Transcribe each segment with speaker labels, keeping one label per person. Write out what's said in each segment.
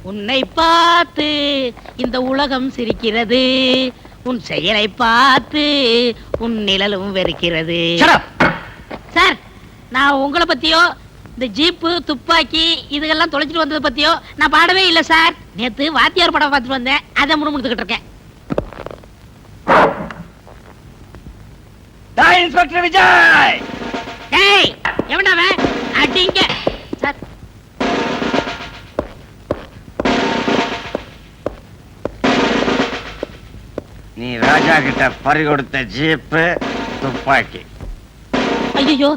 Speaker 1: உன்னை பார்த்து இந்த உலகம் சிரிக்கிறது, உன் செயலை பார்த்து உன் நிழலும் வெறுக்கிறது. சார், நான் உங்களை பத்தியோ இந்த ஜீப்பு துப்பாக்கி இதெல்லாம் தொலைச்சிட்டு வந்ததை பத்தியோ நான் பாடவே இல்லை சார். நேத்து வாத்தியார் படம் பார்த்துட்டு வந்தேன், அதை முணுமுணுத்துக்கிட்டு இருக்கேன்.
Speaker 2: இன்ஸ்பெக்டர் விஜய்!
Speaker 1: டேய், எவனாவன்? அடிங்க சார்.
Speaker 2: நீ ராஜா கிட்ட பறி கொடுத்த ஜீப்பு துப்பாக்கி.
Speaker 1: ஐயோ,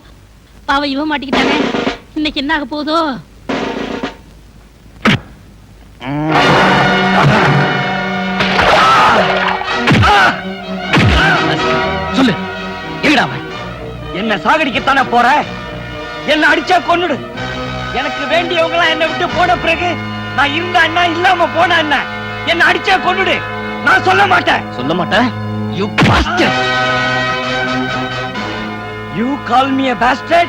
Speaker 1: பாவம் இவன் மாட்டிக்கிட்டானே. இன்னைக்கு என்ன ஆக போதோ?
Speaker 2: சொல்லு, எங்கடா என்ன சாகடிக்கத்தானே போற? என்ன அடிச்சா கொன்னுடு. எனக்கு வேண்டியவங்க என்ன விட்டு போன பிறகு நான் இருந்தா என்ன, இல்லாம போனா என்ன? என்ன அடிச்சா கொன்னுடு. நான் சொல்ல மாட்டேன். சொல்ல மாட்டேன்? You bastard! You call me a bastard?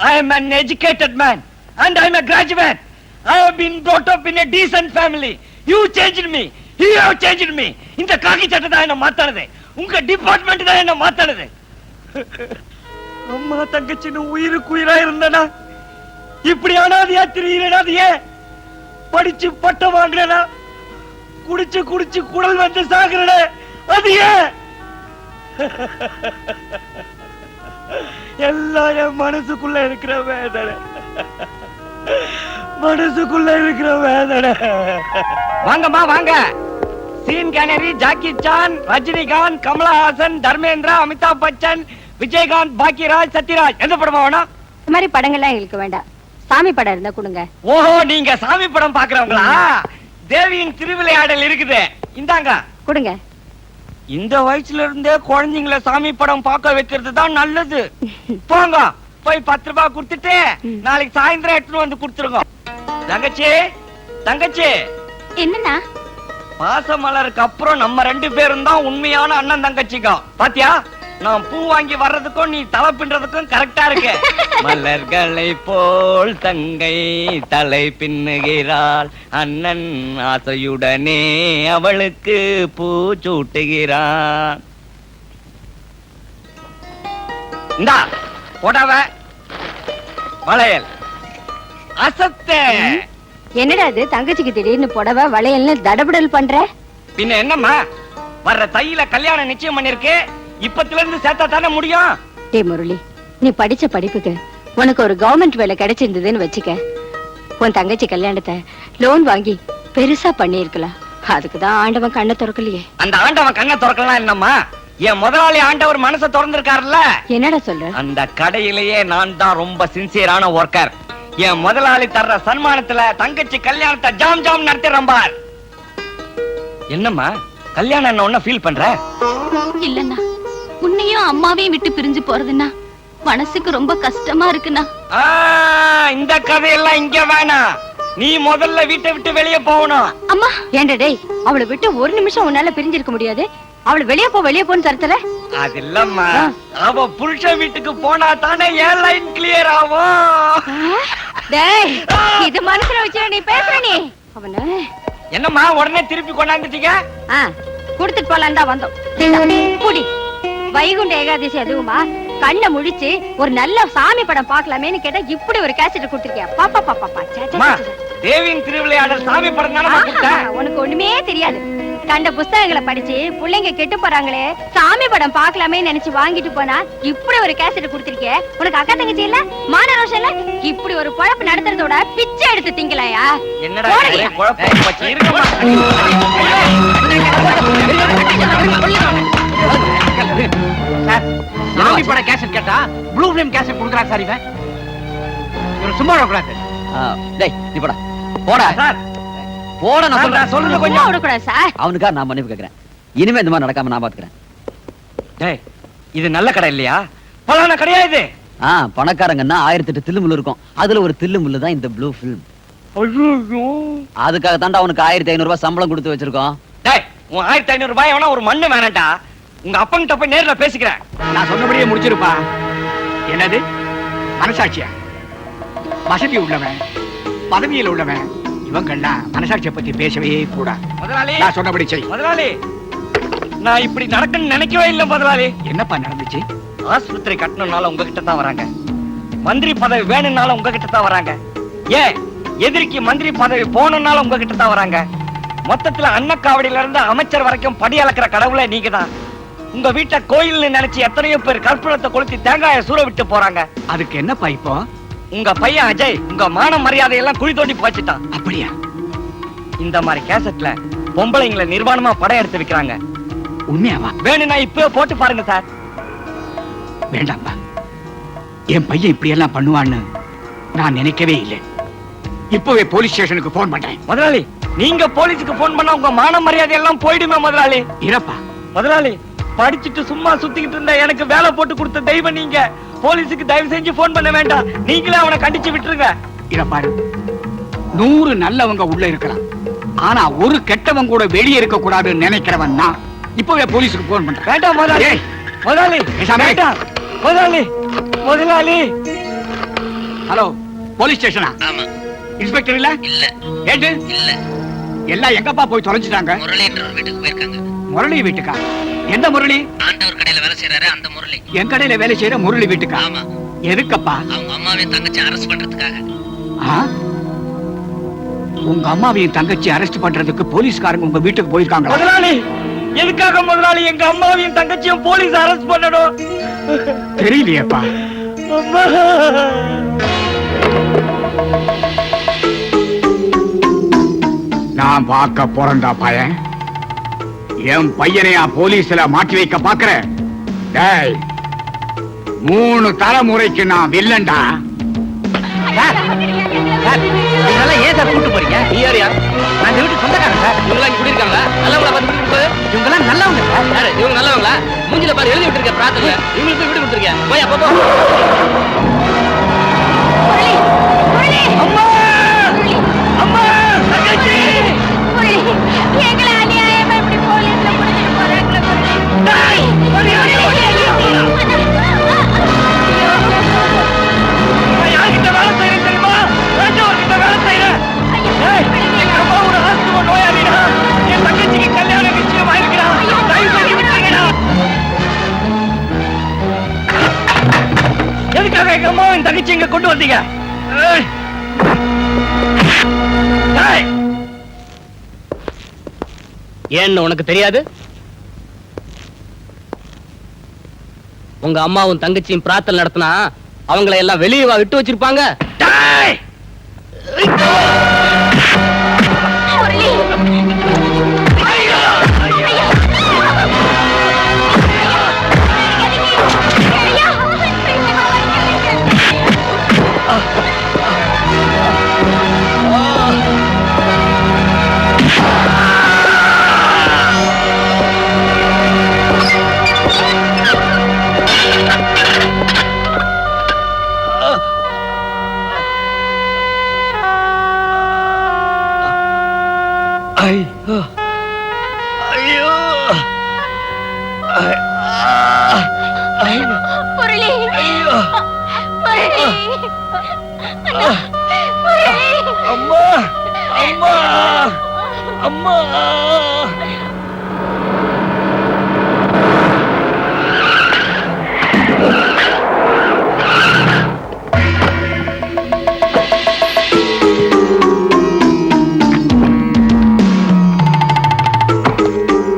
Speaker 2: I am an educated man and I am a graduate. I have been brought up in a decent family. You changed me. You have changed me. இந்த காக்கி சட்டை தான் என்ன மாத்தானது. உங்க department தான் என்ன மாத்தானது. அம்மா தங்கச்சின்னு உயிருக்கு உயிரா இருந்தனா இப்படி அனாதையா திரியிறேனா? அது ஏன்? படிச்சு பட்டம் வாங்குறேனா? குடிச்சு குடிச்சு குடல் வந்து சாகுறேனே, அது ஏன்? எல்லாம் என் மனசுக்குள்ள இருக்கிற வேதனை, மனசுக்குள்ள இருக்கிற வேதனை. வாங்கம்மா வாங்க. Sean Connery, Jackie Chan, Rajinikanth, Kamal Haasan, Dharmendra, Amitabh Bachchan, Vijayakanth, Bhagyaraj, Sathyaraj. எந்த படமா வேணும்?
Speaker 3: இந்த மாதிரி படங்கள்லாம் எங்களுக்கு வேண்டாம். சாமி படம் இருந்தா கொடுங்க.
Speaker 2: ஓஹோ, நீங்க சாமி படம் பாக்குறவங்களா? தேவியின் திருவிளையாடல் இருக்குது, இந்தாங்க
Speaker 3: கொடுங்க.
Speaker 2: இந்த வயசுல இருந்தே குழந்தைங்களை சாமி படம் பார்க்க வைக்கிறது தான் நல்லது. போங்க, போய் 10 ரூபாய் கொடுத்துட்டு நாளைக்கு சாயந்தரம் எடுத்துட்டு வந்து கொடுத்துருங்க. தங்கச்சி, தங்கச்சி.
Speaker 3: என்னன்னா?
Speaker 2: பாசமலருக்கு அப்புறம் நம்ம 2 பேரும் தான் உண்மையான அண்ணன் தங்கச்சிக்கா. பாத்தியா, நான் பூ வாங்கி வர்றதுக்கும் நீ தலை பின்றதுக்கும் கரெக்டா இருக்கு. மலர்களை போல் தங்கை தலை பின்னுகிறாள், அண்ணன் ஆசையுடனே அவளுக்கு பூ சூட்டுகிறான். இந்தா புடவ, வளையல், அசத்தே.
Speaker 3: என்னடா அது? தங்கச்சிக்கு திடீர்னு புடவை வளையல்னு தடபுடல் பண்ற?
Speaker 2: பின்ன என்னம்மா, வர்ற தையில கல்யாணம் நிச்சயம் பண்ணிருக்கு. இப்பத்துல இருந்து சேர்த்தா தானே முடியும்.
Speaker 3: டே முரளி, நீ படிச்ச படிப்புக்கு உனக்கு ஒரு கவர்மெண்ட் வேலை கிடைச்சிருந்ததுன்னு வச்சுக்க, உன் தங்கச்சி கல்யாணத்தை லோன் வாங்கி பெருசா பண்ணிருக்கலாம். அதுக்குதான் ஆண்டவன் கண்ணை திறக்கலையே.
Speaker 2: அந்த ஆண்டவன் கண்ணை திறக்கலாம் என்னம்மா, என் முதலாளி ஆண்டவர் மனசை திறந்திருக்காருல்ல.
Speaker 3: என்னடா சொல்ற?
Speaker 2: அந்த கடையிலேயே நான் தான் ரொம்ப சின்சியரான ஒர்க்கர். என் முதலாளி தர்ற சன்மானத்துல தங்கச்சி கல்யாணத்தை ஜாம் ஜாம் நடத்திடுறேன் பார். என்னம்மா, கல்யாணம் என்ன ஒண்ணு ஃபீல் பண்ற?
Speaker 3: இல்லன்னா உன்னையும் அம்மாவையும் விட்டு பிரிஞ்சு போறதுன்னா மனசுக்கு ரொம்ப கஷ்டமா இருக்குண்ணா.
Speaker 2: இந்த கதையெல்லாம் இங்க வேணாம். நீ முதல்ல வீட்டை விட்டு வெளியே போகணும்.
Speaker 3: அம்மா ஏண்டா டேய், அவளை விட்டு ஒரு நிமிஷம் உன்னால பிரிஞ்சிருக்க முடியாது. அவளை வெளியே போன்னு தரத்துல.
Speaker 2: அது இல்லம்மா, அவ புருஷன் வீட்டுக்கு போனா தானே ஏன் லைன் கிளியர் ஆகும்.
Speaker 3: டேய், இது மனசுல வச்சு நீ பேசுற. நீ அவன
Speaker 2: என்னம்மா உடனே திருப்பி கொண்டாந்துட்டீங்க?
Speaker 3: குடுத்துட்டு போலாம் தான் வந்தோம். குடி. வைகுண்ட ஏகாதசி அதுவுமா கண்ணை முழிச்சு ஒரு நல்ல சாமி படம் பாக்கலாமேன்னு கேட்டா இப்படி ஒரு கேசட் கொடுத்திருக்கியா? பாப்பா பாப்பா பாப்பா.
Speaker 2: தேவியின் திருவிளையாடல் சாமி படம் தானே.
Speaker 3: உனக்கு ஒண்ணுமே தெரியாது. கண்ட புஸ்தகங்களை படிச்சு பிள்ளைங்க கெட்டு போறாங்களே, சாமி படம் பாக்கலாமே நினைச்சு வாங்கிட்டு போனா இப்படி ஒரு கேசட் கொடுத்திருக்கே. உனக்கு அக்கா தங்கச்சி இல்ல, மான ரோஷம் இல்ல? இப்படி ஒரு குழப்பம் நடத்துறதோட பிச்சை எடுத்து திங்கலையா?
Speaker 2: என்னடா குழப்பம் வச்சு இருக்கமா? சார், சாமி படம் கேசட் கேட்டா ப்ளூ ஃபிலிம் கேசட் கொடுக்குறா சார். இவன் ஒரு சும்மா வரக்கூடாது.
Speaker 4: டேய் நீ போடா போடா
Speaker 2: சார்,
Speaker 4: போட. நான்
Speaker 2: சொல்றது கொஞ்சம்
Speaker 3: விடக்கூடாது சார்.
Speaker 4: அவனுக்கா நான் மன்னிப்பு கேட்கிறேன். இனிமே இந்த மாதிரி நடக்காம நான் பாத்துக்கிறேன்.
Speaker 2: டேய், இது நல்ல கடை இல்லையா? பலான கிடையாது.
Speaker 4: பணக்காரங்கன்னா 1008 தில்லுமுள்ளு இருக்கும். அதுல ஒரு தில்லுமுள்ளு தான் இந்த ப்ளூ ஃபிலிம். அதுக்காக தாண்டா அவனுக்கு 1500 ரூபாய் சம்பளம் கொடுத்து வச்சிருக்கோம்.
Speaker 2: டேய், உன் 1500 ரூபாய் வேணா ஒரு மண்ணு வேணாண்டா. உங்க அப்பங்கிட்ட போய் நேர்ல பேசிக்கிறேன்.
Speaker 5: நான் சொன்னபடியே முடிச்சிருப்பா. என்னது மனசாட்சியா? வசதி உள்ளவன், பதவியில் உள்ளவன் இவங்கெல்லாம் மனசாட்சியை பத்தி பேசவே கூடாது.
Speaker 2: முதலாளி
Speaker 5: நான் சொன்னபடி செய்.
Speaker 2: முதலாளி, நான் இப்படி நடக்குன்னு நினைக்கவே இல்லை முதலாளி.
Speaker 5: என்னப்பா நடந்துச்சு?
Speaker 2: ஆஸ்பத்திரி கட்டணும்னால உங்ககிட்ட தான் வராங்க. மந்திரி பதவி வேணும்னால உங்ககிட்ட தான் வராங்க. ஏன் எதிரிக்கு மந்திரி பதவி போகணும்னால உங்ககிட்ட தான் வராங்க. மொத்தத்துல அன்னக்காவடியில இருந்து அமைச்சர் வரைக்கும் படி அளக்கிற கடவுளே நீங்க தான். உங்க வீட்டை கோயில்னு நினைச்சு எத்தனையோ பேர் கற்பூரத்தை கொளுத்தி தேங்காயை சூற விட்டு போறாங்க.
Speaker 5: அதுக்கு என்னப்பா இப்போ?
Speaker 2: உங்க பையன் அஜய் உங்க மான மரியாதையெல்லாம் குழி தோண்டி போச்சுட்டான்.
Speaker 5: அப்படியா?
Speaker 2: இந்த மாதிரி கேசட்ல பொம்பளைங்களை நிர்வாணமா படம் எடுத்து வைக்கிறாங்க.
Speaker 5: உண்மையாவா?
Speaker 2: வேணும்னா இப்பவே போட்டு பாருங்க சார்.
Speaker 5: வேண்டாம்பா, என் பையன் இப்படி எல்லாம் பண்ணுவான்னு நான் நினைக்கவே இல்லை. இப்பவே போலீஸ் ஸ்டேஷனுக்கு போன் பண்றேன்.
Speaker 2: முதலாளி, நீங்க போலீஸுக்கு போன் பண்ணா உங்க மான மரியாதை எல்லாம் போயிடுமே முதலாளி.
Speaker 5: இறப்பா.
Speaker 2: முதலாளி, படிச்சுட்டு சும்மா சுத்திக்கிட்டு இருந்த எனக்கு வேலை போட்டு கொடுத்த தெய்வம் நீங்க. போலீஸுக்கு தயவு செஞ்சு போன் பண்ண வேண்டாம். நீங்களே அவனை கண்டிச்சு விட்டுருங்க.
Speaker 5: இறப்பாரு, 100 நல்லவங்க உள்ள இருக்கலாம், ஆனா ஒரு கெட்டவங்க கூட வெளியே இருக்க கூடாதுன்னு நினைக்கிறவன் நான். இப்பவே போலீஸுக்கு போன் பண்றேன்.
Speaker 2: வேண்டாம் முதலாளி.
Speaker 5: ஏய்,
Speaker 2: முதலாளி
Speaker 5: பேசாம இரு.
Speaker 2: வேண்டாம். முதலாளி முதலாளி.
Speaker 5: ஹலோ, போலீஸ் ஸ்டேஷனா?
Speaker 6: ஆமா.
Speaker 5: இன்ஸ்பெக்டர் இல்ல?
Speaker 6: இல்ல
Speaker 5: ஏட்டு
Speaker 6: இல்ல,
Speaker 5: எல்லாம் எங்கப்பா போய் தொலைஞ்சிட்டாங்க?
Speaker 6: முரளின்றவர் வீட்டுக்கு போயிருக்காங்க.
Speaker 5: முரளி வீட்டுக்கா? எந்த முரளி?
Speaker 6: ஆண்டவர் கடையில வேலை செய்யறாரு அந்த முரளி.
Speaker 5: என் கடையில வேலை செய்யற முரளி வீட்டுக்கா?
Speaker 6: ஆமா.
Speaker 5: எதுக்கப்பா?
Speaker 6: அவங்க அம்மாவையும் தங்கச்சி அரெஸ்ட் பண்றதுக்காக.
Speaker 5: ஆ? உங்க அம்மாவையும் தங்கச்சி அரெஸ்ட் பண்றதுக்கு போலீஸ்காரங்க உங்க வீட்டுக்கு போயிருக்காங்களா?
Speaker 2: முதலாளி, எதுக்காக முதலாளி எங்க அம்மாவையும் தங்கச்சியும் போலீஸ் அரெஸ்ட் பண்ணணும்?
Speaker 5: தெரியலையேப்பா.
Speaker 2: அம்மா.
Speaker 5: நான் பார்க்க பிறந்தா பையன் என் பையனையா போலீஸ்ல மாட்டி வைக்க பாக்குற? டேய், 3 தலைமுறைக்கு நான் வில்லன்டா.
Speaker 4: இதெல்லாம் ஏன் சார் கூட்டு போறீங்க? நான் வீட்டு சொந்தக்காரன் சார்.
Speaker 7: இவங்க இங்க குடியிருக்காங்களா? நல்லவங்களா பார்த்து வீடு கொடுத்து.
Speaker 4: இவங்க எல்லாம் நல்லவங்க சார்.
Speaker 7: யாரு இவங்க நல்லவங்களா? மூஞ்சில பாரு எழுதி விட்டுருக்க பிரார்த்தனை. இவங்களுக்கு வீடு கொடுத்துருக்கேன். போய் அப்போ
Speaker 2: அம்மா. அம்மா, தங்கச்சி.
Speaker 3: எங்களை அநியாயமா இப்படி போலீஸ்ல புடிச்சிட்டு போறாங்களே முரளி.
Speaker 2: டேய், மரியாதை நான் யார்கிட்ட வேலை செய்யறேன் தெரியுமா? ராஜாவர்கிட்ட வேலை செய்யறேன். ஏய், எங்க அம்மா ஒரு ஆஸ்தும நோயாளிடா. என் தங்கச்சிக்கு கல்யாணம் நிச்சயம் ஆயிருக்கிறா. தயவு செஞ்சு விட்டுருங்கடா. எதுக்காக எங்க அம்மாவின் தங்கச்சி இங்க கொண்டு வந்தீங்க? ஏய். ஏய்.
Speaker 7: ஏன்னு உனக்கு தெரியாது? உங்க அம்மாவும் தங்கச்சியும் பிரார்த்தனை நடத்தினா அவங்களை எல்லாம் வெளியே விட்டு வச்சிருப்பாங்க.
Speaker 2: டேய்.
Speaker 3: முரளி.
Speaker 2: ஐயோ. ஐயோ. ஐயோ. ஐயோ.
Speaker 3: முரளி.
Speaker 2: ஐயோ.
Speaker 3: முரளி. முரளி.
Speaker 2: அம்மா. அம்மா. அம்மா.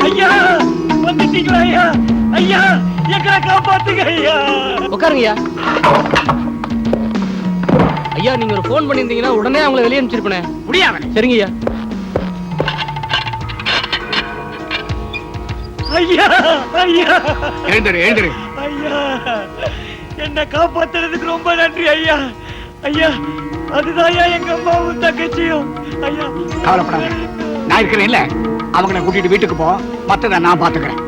Speaker 2: ஐயா, வந்துட்டீங்களா ஐயா? ஐயா, எங்களை காப்பாத்துங்க ஐயா.
Speaker 7: உட்காருங்கய்யா. ஐயா, நீங்க ஒரு போன் பண்ணியிருந்தீங்கன்னா உடனே அவங்களை வெளியே அனுப்பிச்சிருப்பேனே.
Speaker 5: முடியாது.
Speaker 7: சரிங்கய்யா.
Speaker 2: ஐயா. ஐயா.
Speaker 5: எழுந்துரு, எழுந்துரு.
Speaker 2: ஐயா, என்ன காப்பாத்துறதுக்கு ரொம்ப நன்றி ஐயா. ஐயா, அதுதான் எங்க அம்மாவும் தங்கச்சியும். ஐயா,
Speaker 5: கவலைப்படாத, நான் இருக்கிறேன் இல்ல. அவங்கள கூட்டிட்டு வீட்டுக்கு போ, மத்தத நான் பாத்துக்கிறேன்.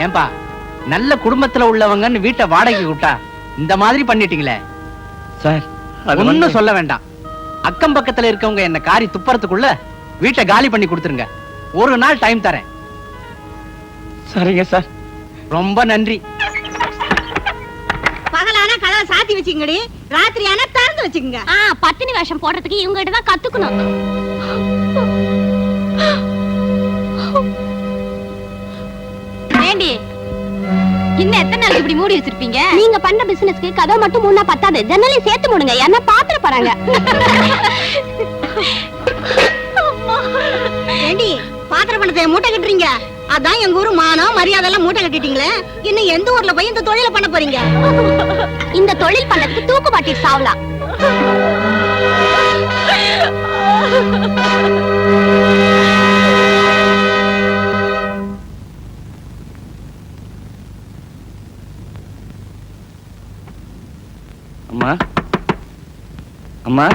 Speaker 8: ஏன்பா நல்ல குடும்பத்துல உள்ளவங்கன்னு வீட்டை வாடகைக்கு விட்டா இந்த மாதிரி பண்ணிட்டீங்களே.
Speaker 2: சார்
Speaker 8: ஒன்னும் சொல்ல வேண்டாம். அக்கம் பக்கத்துல இருக்கவங்க என்ன காரி துப்புறதுக்குள்ள வீட்டை காலி பண்ணி கொடுத்துருங்க. ஒரு நாள் டைம் தரேன்.
Speaker 2: சரிங்க சார்.
Speaker 8: ரொம்ப நன்றி.
Speaker 1: பகலான கதவை சாத்தி வச்சுங்கடி, ராத்திரியான திறந்து வச்சுக்கங்க.
Speaker 3: பத்தினி வேஷம் போடுறதுக்கு இவங்க கிட்ட தான் கத்துக்கணும். ஏண்டி இன்னும் எத்தனை நாளைக்கு இப்படி மூடி வச்சிருப்பீங்க? நீங்க பண்ண பிசினஸ்க்கு கதவை மட்டும் மூணா பத்தாது, ஜன்னலையும் சேர்த்து மூடுங்க. என்ன பாத்திர போறாங்க.
Speaker 1: ஏண்டி பாத்திர பணத்தை மூட்டை கட்டுறீங்க? அதான் எங்க ஊரு மானம் மரியாதை எல்லாம் மூட்டை கட்டிட்டீங்களே. இன்னும் எந்த ஊர்ல போய் இந்த தொழிலை பண்ண போறீங்க?
Speaker 3: இந்த தொழில் பண்றதுக்கு தூக்கு பாட்டி சாவலாம்.
Speaker 2: அம்மா அம்மா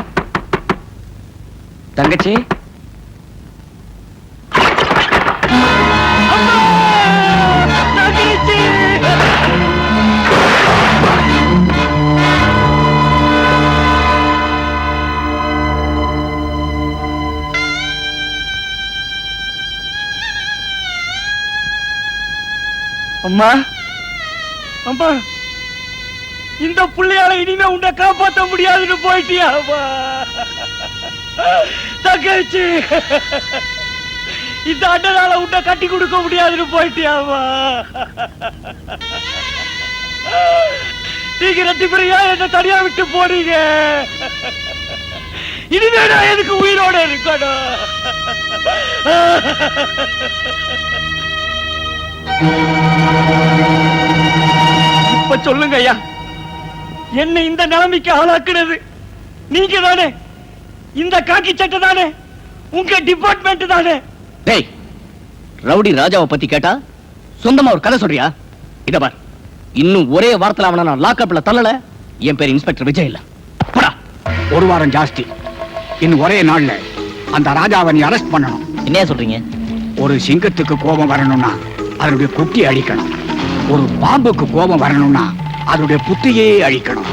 Speaker 2: தங்கச்சி அம்மா அம்மா இந்த புள்ளையால இனிமே உன்னை காப்பாற்ற முடியாதுன்னு போயிட்டியா தங்கச்சி? இந்த அண்ணனால உன்னை கட்டி கொடுக்க முடியாதுன்னு போயிட்டியாமா? நீங்க ரெண்டு பேரையா என்ன தனியா விட்டு போறீங்க? இனிமே நான் எதுக்கு உயிரோட இருக்கணும்? இப்ப சொல்லுங்க ஐயா, என்ன இந்த நிலைமைக்கு ஆளாக்குறது நீங்க தானே? இந்த காக்கி சட்டை தானே? உங்க டிபார்ட்மெண்ட் தானே?
Speaker 7: டேய், ரவுடி ராஜாவை பத்தி கேட்டா சொந்தமா ஒரு கதை சொல்றியா? இத பார், இன்னும் ஒரே வார்த்தையில அவனை நான் லாக்அப்ல தள்ளல, என் பேர் இன்ஸ்பெக்டர் விஜய் இல்ல. போடா.
Speaker 5: ஒரு வாரம் ஜாஸ்தி. இன்னும் ஒரே நாள்ல அந்த ராஜாவை நீ அரெஸ்ட் பண்ணணும்.
Speaker 7: என்ன சொல்றீங்க?
Speaker 5: ஒரு சிங்கத்துக்கு கோபம் வரணும்னா அதனுடைய குட்டி அழிக்கணும். ஒரு பாம்புக்கு கோபம் வரணும்னா அதனுடைய புத்தியே அழிக்கணும்.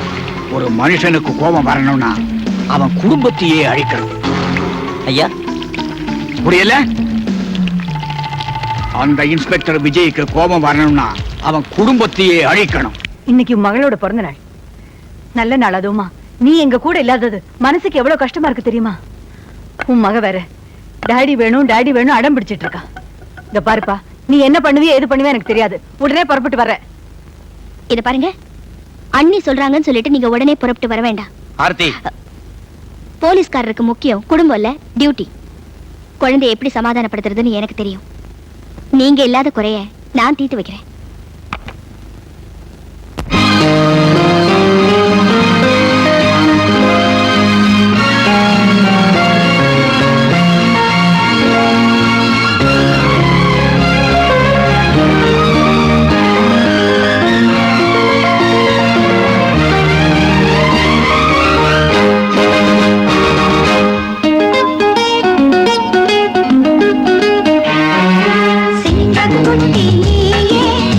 Speaker 5: ஒரு மனுஷனுக்கு கோபம் வரணும்னா அவன் குடும்பத்தையே அழிக்கணும்.
Speaker 7: ஐயா
Speaker 5: புரியல? அந்த இன்ஸ்பெக்டர் விஜய்க்கு கோபம் வரணும்னா அவன் குடும்பத்தையே அழிக்கணும்.
Speaker 9: இன்னைக்கு மகளோட பிறந்த நாள், நல்ல நாள். அதுவுமா நீ எங்க கூட இல்லாதது மனசுக்கு எவ்வளவு கஷ்டமா இருக்கு தெரியுமா? உன் மக வேற டாடி வேணும் டாடி வேணும் அடம் பிடிச்சிட்டு இருக்கா. இத பாருப்பா, நீ என்ன பண்ணுவியோ எது பண்ணுவியோ எனக்கு தெரியாது. உடனே புறப்பட்டு வர்ற.
Speaker 3: இத பாருங்க, அண்ணி சொல்றாங்கன்னு சொல்லிட்டு நீங்க உடனே புறப்பட்டு வர வேண்டாம்.
Speaker 2: ஆர்த்தி,
Speaker 3: போலீஸ்காரருக்கு முக்கியம் குடும்பம் இல்ல, டியூட்டி. குழந்தையை எப்படி சமாதானப்படுத்துறதுன்னு எனக்கு தெரியும். நீங்க இல்லாத குறைய நான் தீர்த்து வைக்கிறேன். சிங்கக்குட்டி நீயே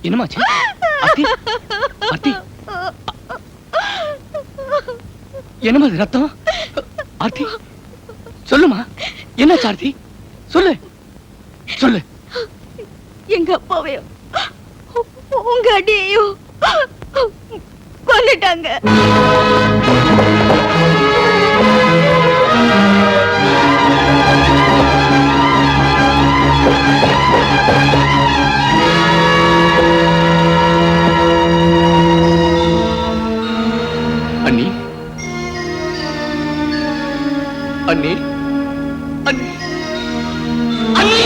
Speaker 7: என்னமாச்சு ஆர்த்தி ஆர்த்தி என்னமா இது ரத்தம் ஆர்த்தி சொல்லுமா என்னாச்சு ஆர்த்தி சொல்லு சொல்லு
Speaker 3: எங்க அப்பாவையும் உங்க அடியையும் கொன்னுட்டாங்க.
Speaker 7: அண்ணி அண்ணி அண்ணி அண்ணி